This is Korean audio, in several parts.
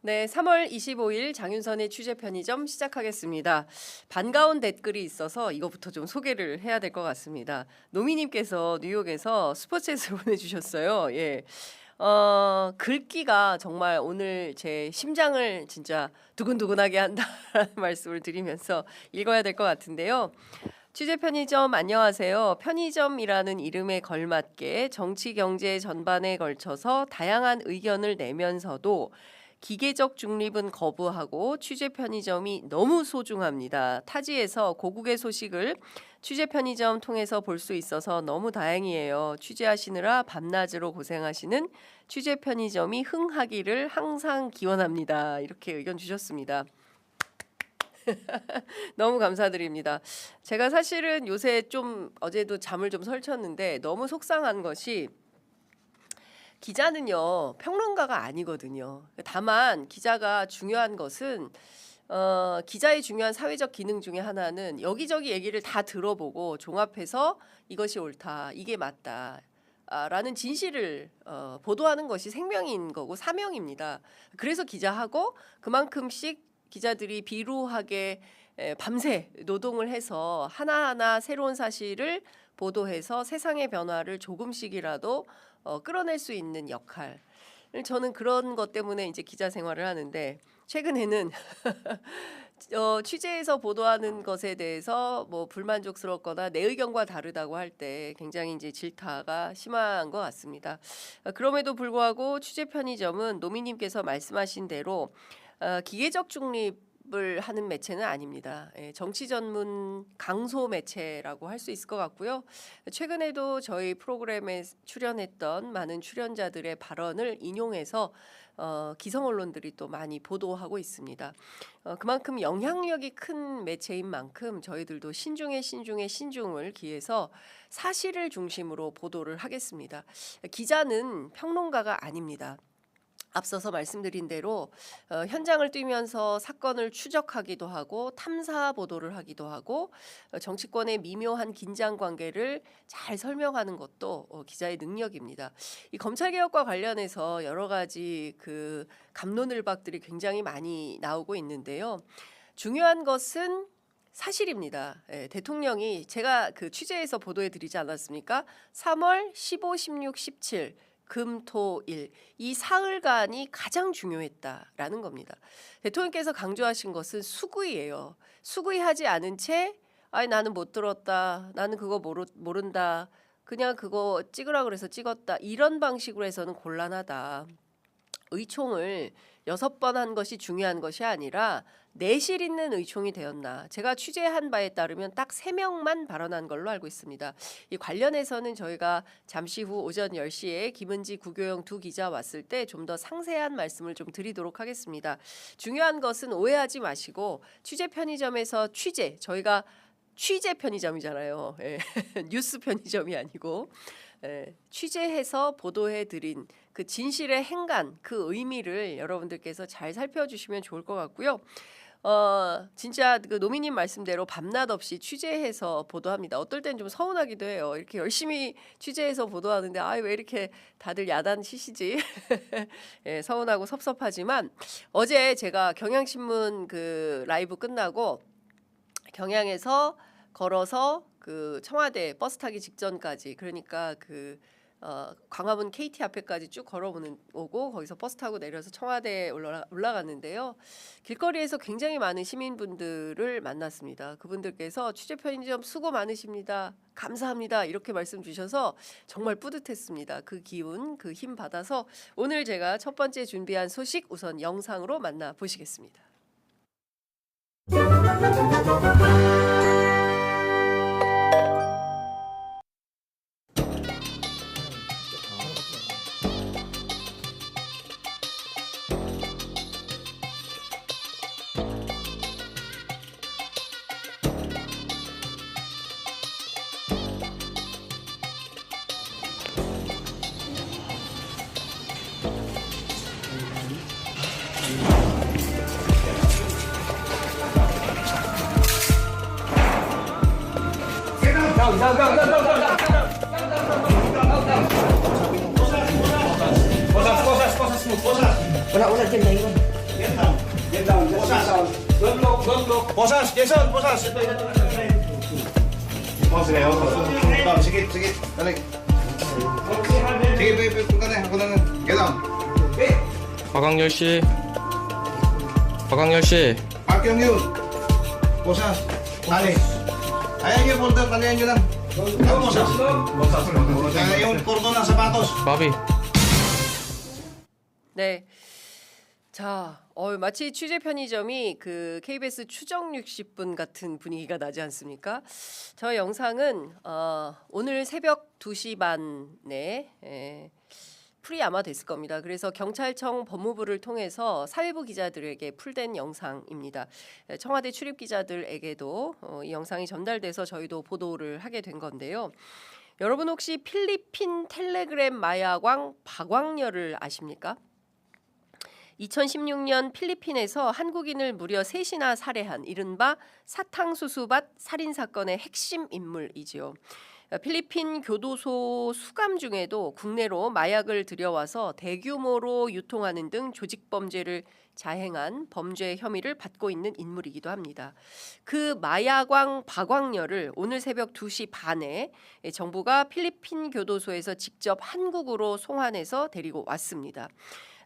네, 3월 25일 장윤선의 취재 편의점 시작하겠습니다. 반가운 댓글이 있어서 이거부터 좀 소개를 해야 될 것 같습니다. 노미님께서 뉴욕에서 스포츠에서 보내주셨어요. 예. 글귀가 정말 오늘 제 심장을 진짜 두근두근하게 한다라는 말씀을 드리면서 읽어야 될 것 같은데요. 취재 편의점 안녕하세요. 편의점이라는 이름에 걸맞게 정치 경제 전반에 걸쳐서 다양한 의견을 내면서도 기계적 중립은 거부하고 취재 편의점이 너무 소중합니다. 타지에서 고국의 소식을 취재 편의점 통해서 볼 수 있어서 너무 다행이에요. 취재하시느라 밤낮으로 고생하시는 취재 편의점이 흥하기를 항상 기원합니다. 이렇게 의견 주셨습니다. 너무 감사드립니다. 제가 사실은 요새 좀 어제도 잠을 좀 설쳤는데 너무 속상한 것이 기자는요 평론가가 아니거든요. 다만 기자가 중요한 것은 기자의 중요한 사회적 기능 중에 하나는 여기저기 얘기를 다 들어보고 종합해서 이것이 옳다, 이게 맞다 라는 진실을 보도하는 것이 생명인 거고 사명입니다. 그래서 기자하고 그만큼씩 기자들이 비루하게 밤새 노동을 해서 하나하나 새로운 사실을 보도해서 세상의 변화를 조금씩이라도 끌어낼 수 있는 역할. 저는 그런 것 때문에 이제 기자 생활을 하는데 최근에는 취재해서 보도하는 것에 대해서 뭐 불만족스럽거나 내 의견과 다르다고 할 때 굉장히 이제 질타가 심한 것 같습니다. 그럼에도 불구하고 취재 편의점은 노미님께서 말씀하신 대로 기계적 중립을 하는 매체는 아닙니다. 정치 전문 강소 매체라고 할 수 있을 것 같고요. 최근에도 저희 프로그램에 출연했던 많은 출연자들의 발언을 인용해서 기성 언론들이 또 많이 보도하고 있습니다. 그만큼 영향력이 큰 매체인 만큼 저희들도 신중의 신중을 기해서 사실을 중심으로 보도를 하겠습니다. 기자는 평론가가 아닙니다. 앞서서 말씀드린 대로 현장을 뛰면서 사건을 추적하기도 하고 탐사 보도를 하기도 하고 정치권의 미묘한 긴장 관계를 잘 설명하는 것도 기자의 능력입니다. 이 검찰 개혁과 관련해서 여러 가지 그 갑론을박들이 굉장히 많이 나오고 있는데요. 중요한 것은 사실입니다. 대통령이 제가 그 취재해서 보도해 드리지 않았습니까? 3월 15, 16, 17 금, 토, 일 이 사흘간이 가장 중요했다라는 겁니다. 대통령께서 강조하신 것은 수구이예요. 수구이하지 않은 채 나는 못 들었다. 나는 그거 모른다. 그냥 그거 찍으라 그래서 찍었다. 이런 방식으로 해서는 곤란하다. 의총을 6번 한 것이 중요한 것이 아니라 내실 있는 의총이 되었나. 제가 취재한 바에 따르면 딱 3명만 발언한 걸로 알고 있습니다. 이 관련해서는 저희가 잠시 후 오전 10시에 김은지 구교영 두 기자 왔을 때 좀 더 상세한 말씀을 좀 드리도록 하겠습니다. 중요한 것은 오해하지 마시고 취재 편의점에서 저희가 취재 편의점이잖아요. 뉴스 편의점이 아니고 취재해서 보도해드린 그 진실의 행간, 그 의미를 여러분들께서 잘 살펴주시면 좋을 것 같고요. 진짜 그 노미님 말씀대로 밤낮 없이 취재해서 보도합니다. 어떨 땐 좀 서운하기도 해요. 이렇게 열심히 취재해서 보도하는데 왜 이렇게 다들 야단치시지? 서운하고 섭섭하지만 어제 제가 경향신문 그 라이브 끝나고 경향에서 걸어서 그 청와대 버스 타기 직전까지, 그러니까 그 광화문 KT 앞에까지 쭉 걸어오고 거기서 버스 타고 내려서 청와대에 올라갔는데요. 길거리에서 굉장히 많은 시민분들을 만났습니다. 그분들께서 취재 편의점 수고 많으십니다. 감사합니다. 이렇게 말씀 주셔서 정말 뿌듯했습니다. 그 기운, 그 힘 받아서 오늘 제가 첫 번째 준비한 소식 우선 영상으로 만나보시겠습니다. Wala dyan na yun. Get down. Good look. Bosas, Jason, bosas. Sige. Dali. Sige, ako na. Get down. 박광열 씨. 박광열 씨. Park yung yun. Bosas. Tali. Ayan yung folder, talihan nyo lang. Ako, bosas. Kaya yung cordon ng sapatos. 마비. 네. 자, 마치 취재 편의점이 그 KBS 추정 60분 같은 분위기가 나지 않습니까? 저 영상은 오늘 새벽 2시 반에 풀이 아마 됐을 겁니다. 그래서 경찰청 법무부를 통해서 사회부 기자들에게 풀된 영상입니다. 청와대 출입 기자들에게도 이 영상이 전달돼서 저희도 보도를 하게 된 건데요. 여러분 혹시 필리핀 텔레그램 마야광 박광렬을 아십니까? 2016년 필리핀에서 한국인을 무려 3이나 살해한 이른바 사탕수수밭 살인사건의 핵심 인물이지요. 필리핀 교도소 수감 중에도 국내로 마약을 들여와서 대규모로 유통하는 등 조직범죄를 자행한 범죄 혐의를 받고 있는 인물이기도 합니다. 그 마야광 박광렬을 오늘 새벽 2시 반에 정부가 필리핀 교도소에서 직접 한국으로 송환해서 데리고 왔습니다.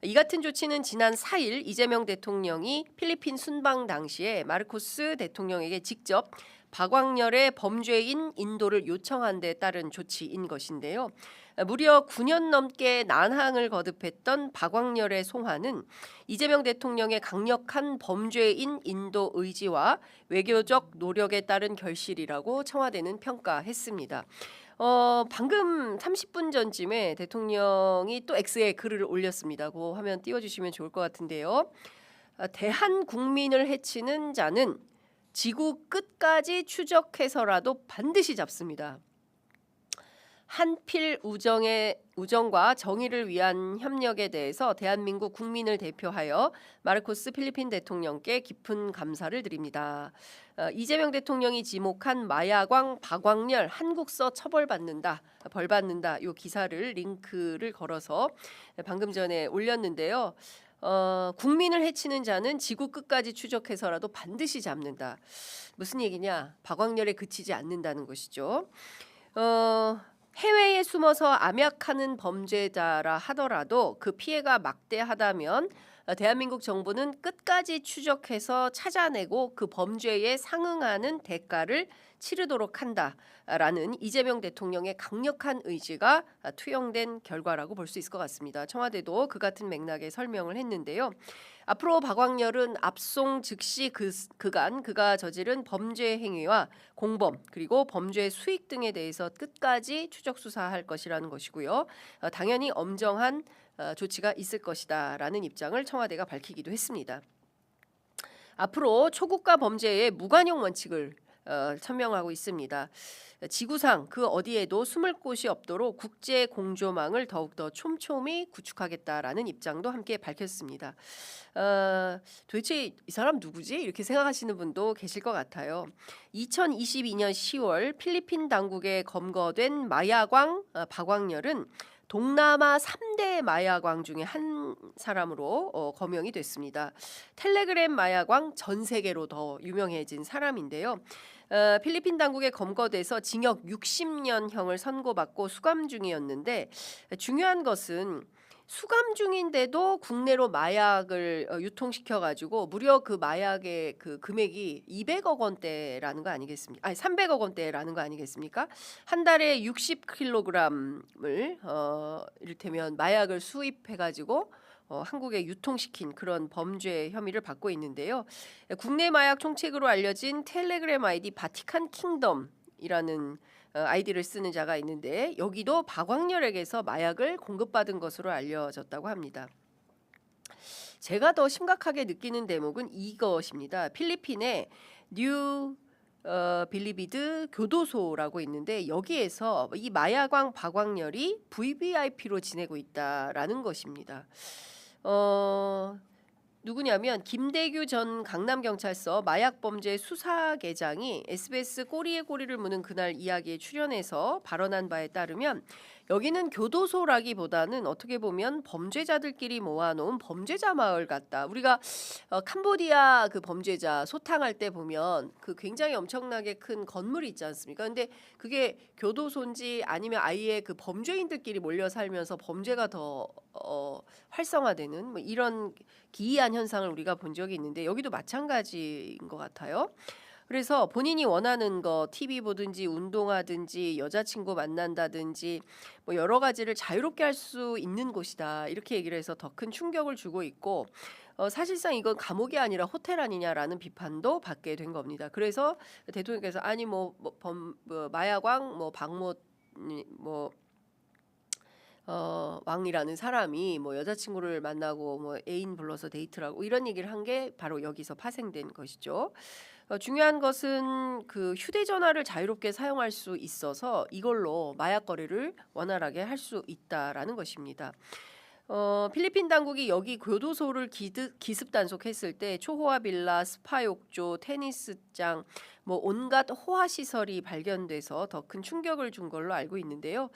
이 같은 조치는 지난 4일 이재명 대통령이 필리핀 순방 당시에 마르코스 대통령에게 직접 박광렬의 범죄인 인도를 요청한 데 따른 조치인 것인데요. 무려 9년 넘게 난항을 거듭했던 박광렬의 송환은 이재명 대통령의 강력한 범죄인 인도 의지와 외교적 노력에 따른 결실이라고 청와대는 평가했습니다. 방금 30분 전쯤에 대통령이 또 X에 글을 올렸습니다. 그 화면 띄워주시면 좋을 것 같은데요. 대한 국민을 해치는 자는 지구 끝까지 추적해서라도 반드시 잡습니다. 한필 우정과 정의를 위한 협력에 대해서 대한민국 국민을 대표하여 마르코스 필리핀 대통령께 깊은 감사를 드립니다. 이재명 대통령이 지목한 마야광 박광렬 한국서 처벌받는다, 벌받는다 이 기사를 링크를 걸어서 방금 전에 올렸는데요. 국민을 해치는 자는 지구 끝까지 추적해서라도 반드시 잡는다. 무슨 얘기냐? 박광렬에 그치지 않는다는 것이죠. 해외에 숨어서 암약하는 범죄자라 하더라도 그 피해가 막대하다면 대한민국 정부는 끝까지 추적해서 찾아내고 그 범죄에 상응하는 대가를 치르도록 한다라는 이재명 대통령의 강력한 의지가 투영된 결과라고 볼 수 있을 것 같습니다. 청와대도 그 같은 맥락에 설명을 했는데요. 앞으로 박광렬은 압송 즉시 그간 그가 저지른 범죄 행위와 공범 그리고 범죄 수익 등에 대해서 끝까지 추적 수사할 것이라는 것이고요. 당연히 엄정한 조치가 있을 것이다라는 입장을 청와대가 밝히기도 했습니다. 앞으로 초국가 범죄의 무관용 원칙을 천명하고 있습니다. 지구상 그 어디에도 숨을 곳이 없도록 국제 공조망을 더욱더 촘촘히 구축하겠다라는 입장도 함께 밝혔습니다. 도대체 이 사람 누구지? 이렇게 생각하시는 분도 계실 것 같아요. 2022년 10월 필리핀 당국에 검거된 마야광 박광렬은 동남아 3대 마야광 중에 한 사람으로 거명이 됐습니다. 텔레그램 마야광 전 세계로 더 유명해진 사람인데요. 필리핀 당국에 검거돼서 징역 60년형을 선고받고 수감 중이었는데 중요한 것은 수감 중인데도 국내로 마약을 유통시켜가지고 무려 그 마약의 그 금액이 200억 원대라는 거 아니겠습니까? 아니 300억 원대라는 거 아니겠습니까? 한 달에 60kg을 이를테면 마약을 수입해가지고 한국에 유통시킨 그런 범죄 혐의를 받고 있는데요. 국내 마약 총책으로 알려진 텔레그램 아이디 바티칸 킹덤이라는 아이디를 쓰는 자가 있는데 여기도 박광렬에게서 마약을 공급받은 것으로 알려졌다고 합니다. 제가 더 심각하게 느끼는 대목은 이것입니다. 필리핀의 뉴 빌리비드 교도소라고 있는데 여기에서 이 마야광 박광렬이 VVIP로 지내고 있다라는 것입니다. 누구냐면 김대규 전 강남경찰서 마약범죄 수사계장이 SBS 꼬리에 꼬리를 무는 그날 이야기에 출연해서 발언한 바에 따르면 여기는 교도소라기보다는 어떻게 보면 범죄자들끼리 모아놓은 범죄자 마을 같다. 우리가 캄보디아 그 범죄자 소탕할 때 보면 그 굉장히 엄청나게 큰 건물이 있지 않습니까? 근데 그게 교도소인지 아니면 아예 그 범죄인들끼리 몰려 살면서 범죄가 더 활성화되는 뭐 이런 기이한 현상을 우리가 본 적이 있는데 여기도 마찬가지인 것 같아요. 그래서 본인이 원하는 거 TV 보든지 운동하든지 여자친구 만난다든지 뭐 여러 가지를 자유롭게 할 수 있는 곳이다. 이렇게 얘기를 해서 더 큰 충격을 주고 있고 사실상 이건 감옥이 아니라 호텔 아니냐라는 비판도 받게 된 겁니다. 그래서 대통령께서 아니 뭐 마야광 뭐 박모 뭐 왕이라는 사람이 뭐 여자친구를 만나고 뭐 애인 불러서 데이트라고 이런 얘기를 한 게 바로 여기서 파생된 것이죠. 중요한 것은 그 휴대전화를 자유롭게 사용할 수 있어서 이걸로 마약 거래를 원활하게 할 수 있다라는 것입니다. 필리핀 당국이 여기 교도소를 기습 단속했을 때 초호화 빌라, 스파 욕조, 테니스장, 뭐 온갖 호화 시설이 발견돼서 더 큰 충격을 준 걸로 알고 있는데요.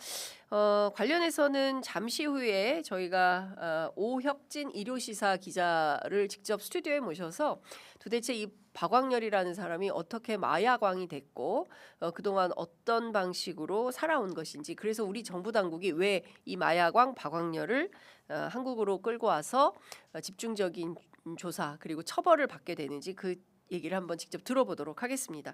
관련해서는 잠시 후에 저희가 오혁진 일요시사 기자를 직접 스튜디오에 모셔서 도대체 이 박광렬이라는 사람이 어떻게 마약왕이 됐고 그동안 어떤 방식으로 살아온 것인지, 그래서 우리 정부 당국이 왜 이 마약왕 박광렬을 한국으로 끌고 와서 집중적인 조사 그리고 처벌을 받게 되는지 그 얘기를 한번 직접 들어보도록 하겠습니다.